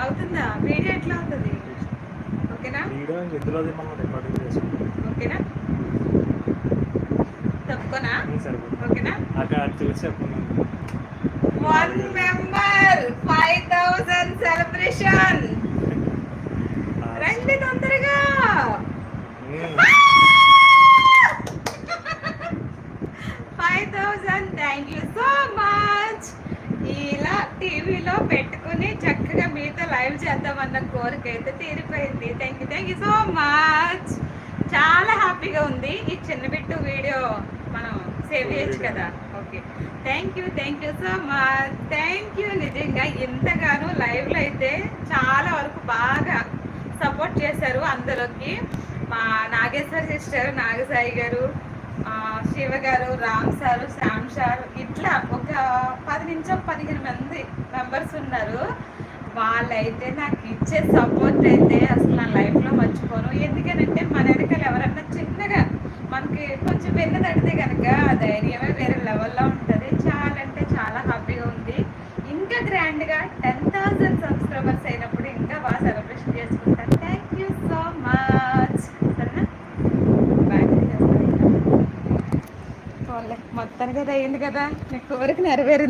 అవుతుందా? వీడియో ఎట్లా అవుతుంది? ఓకేనా? ఓకేనా? తప్పుకోనా? ఓకేనా? అక్కడ చూసి చెప్పండి. 1 మెంబర్ 5000 సెలబ్రేషన్. రండి తొందరగా. 5000. Thank you so much. ఇలా టీవీలో పెట్టుకుని చక్కగా మీతో లైవ్ చేద్దామన్న కోరిక అయితే తీరిపోయింది. Thank you so much. చాలా హ్యాపీగా ఉంది. ఈ చిన్న బిట్టు వీడియో మనం సేవ్ చేయొచ్చు కదా. Okay, thank you so much. Thank you. నిజంగా ఇంతగానో లైవ్లో అయితే చాలా వరకు బాగా సపోర్ట్ చేశారు అందరికి. మా నాగేశ్వర సిస్టర్, నాగసాయి గారు, శివ గారు, రామ్ సారు, శ్యామ్ సార్, ఇట్లా ఒక 10 నుంచి 15 మంది మెంబర్స్ ఉన్నారు. వాళ్ళైతే నాకు ఇచ్చే సపోర్ట్ అయితే అసలు నా లైఫ్లో మర్చిపోను. ఎందుకనంటే మన వెనకాల ఎవరన్నా చిన్నగా మనకి కొంచెం వెన్ను తడితే కనుక ఆ ధైర్యమే వేరే లెవెల్లో ఉంటుంది. చాలా అంటే చాలా హ్యాపీగా ఉంది. ఇంకా గ్రాండ్గా 10,000 సబ్స్క్రైబర్స్ అయినప్పుడు ఇంకా బాగా సెలబ్రేషన్ చేసుకుంటాను. Thank you so much. సరేనా? మొత్తానికి అది అయింది కదా, నీ కోరిక నెరవేరింది.